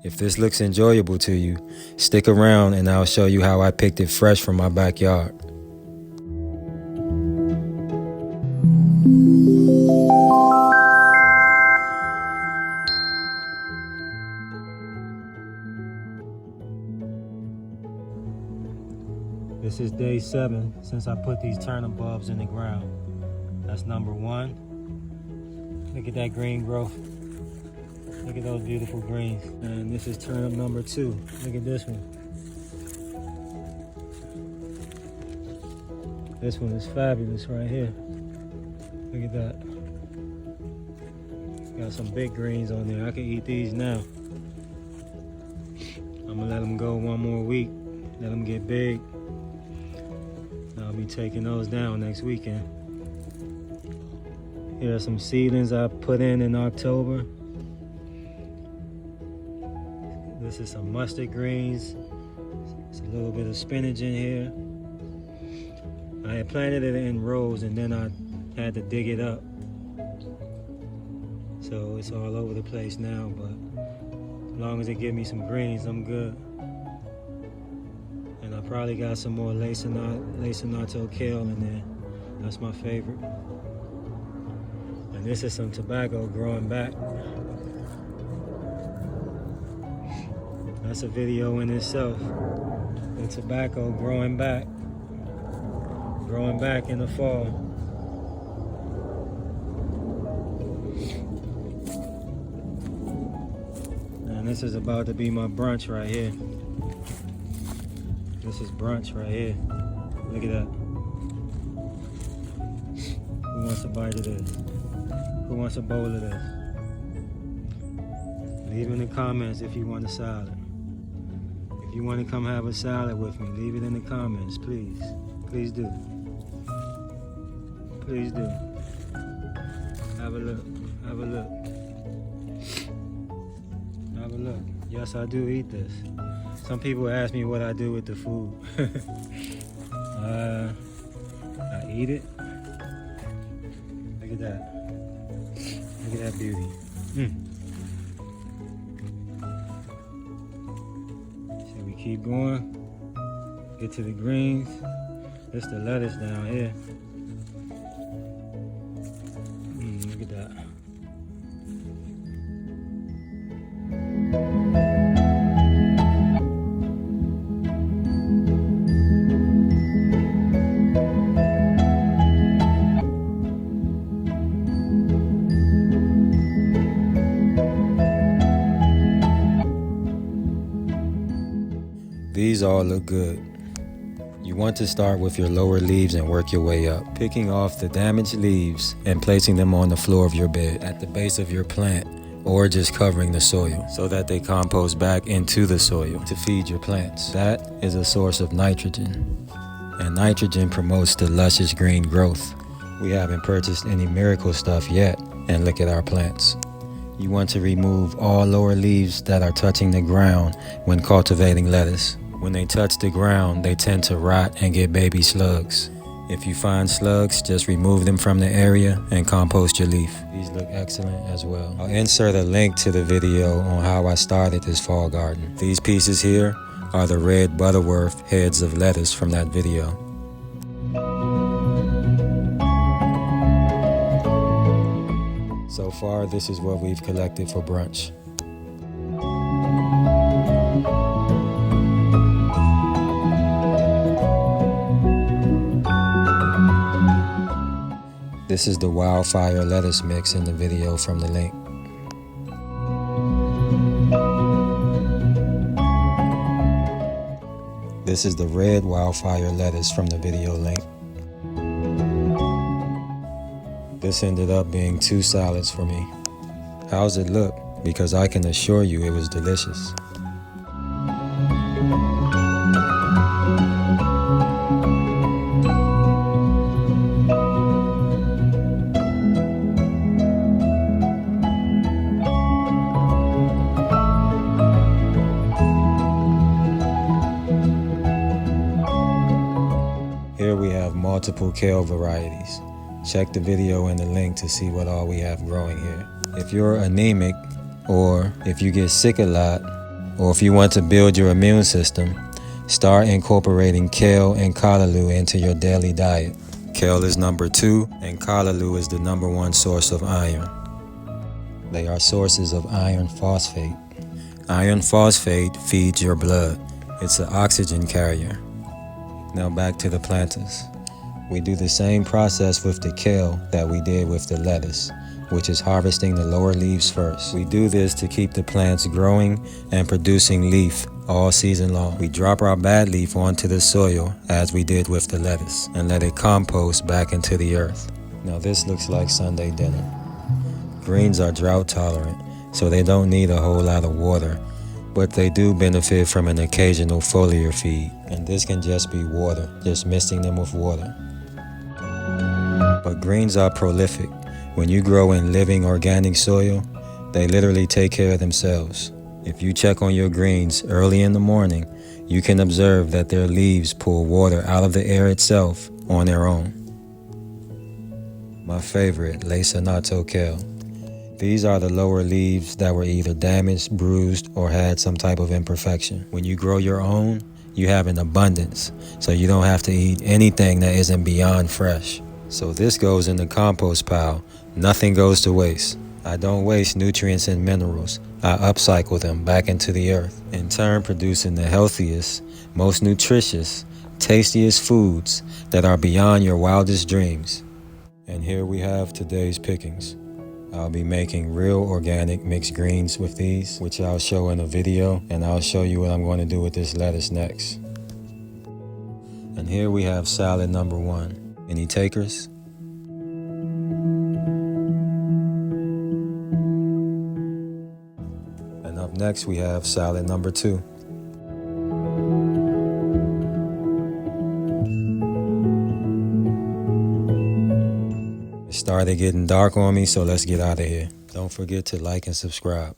If this looks enjoyable to you, stick around and I'll show you how I picked it fresh from my backyard. This is day 7 since I put these turnip bulbs in the ground. That's number 1. Look at that green growth. Look at those beautiful greens. And this is turnip number 2. Look at this one. This one is fabulous right here. Look at that. Got some big greens on there. I can eat these now. I'm gonna let them go one more week. Let them get big. I'll be taking those down next weekend. Here are some seedlings I put in October. This is some mustard greens. There's a little bit of spinach in here. I had planted it in rows and then I had to dig it up. So it's all over the place now, but as long as it gives me some greens, I'm good. And I probably got some more lacinato kale in there. That's my favorite. And this is some tobacco growing back. That's a video in itself. The tobacco growing back in the fall. And this is about to be my brunch right here. This is brunch right here. Look at that. Who wants a bite of this? Who wants a bowl of this? Leave in the comments if you want a salad. If you want to come have a salad with me, leave it in the comments, please. Please do. Please do. Have a look. Have a look. Have a look. Yes, I do eat this. Some people ask me what I do with the food. I eat it. Look at that. Look at that beauty. So we keep going. Get to the greens. This the lettuce down here. Look at that. These all look good. You want to start with your lower leaves and work your way up, picking off the damaged leaves and placing them on the floor of your bed, at the base of your plant, or just covering the soil so that they compost back into the soil to feed your plants. That is a source of nitrogen, and nitrogen promotes the luscious green growth. We haven't purchased any miracle stuff yet, and look at our plants. You want to remove all lower leaves that are touching the ground when cultivating lettuce. When they touch the ground, they tend to rot and get baby slugs. If you find slugs, just remove them from the area and compost your leaf. These look excellent as well. I'll insert a link to the video on how I started this fall garden. These pieces here are the red Butterworth heads of lettuce from that video. So far, this is what we've collected for brunch. This is the wildfire lettuce mix in the video from the link. This is the red wildfire lettuce from the video link. This ended up being 2 salads for me. How's it look? Because I can assure you it was delicious. Here we have multiple kale varieties. Check the video in the link to see what all we have growing here. If you're anemic or if you get sick a lot, Or if you want to build your immune system, start incorporating kale and callaloo into your daily diet. Kale is number 2 and callaloo is the number 1 source of iron. They are sources of iron phosphate. Iron phosphate feeds your blood. It's an oxygen carrier. Now back to the planters. We do the same process with the kale that we did with the lettuce, which is harvesting the lower leaves first. We do this to keep the plants growing and producing leaf all season long. We drop our bad leaf onto the soil as we did with the lettuce and let it compost back into the earth. Now this looks like Sunday dinner. Greens are drought tolerant, so they don't need a whole lot of water, but they do benefit from an occasional foliar feed, and this can just be water, just misting them with water. But greens are prolific. When you grow in living organic soil, they literally take care of themselves. If you check on your greens early in the morning, you can observe that their leaves pull water out of the air itself on their own. My favorite, lacinato kale. These are the lower leaves that were either damaged, bruised, or had some type of imperfection. When you grow your own, you have an abundance, so you don't have to eat anything that isn't beyond fresh. So this goes in the compost pile. Nothing goes to waste. I don't waste nutrients and minerals. I upcycle them back into the earth, in turn producing the healthiest, most nutritious, tastiest foods that are beyond your wildest dreams. And here we have today's pickings. I'll be making real organic mixed greens with these, which I'll show in a video, and I'll show you what I'm going to do with this lettuce next. And here we have salad number 1. Any takers? And up next we have salad number 2. It started getting dark on me, so let's get out of here. Don't forget to like and subscribe.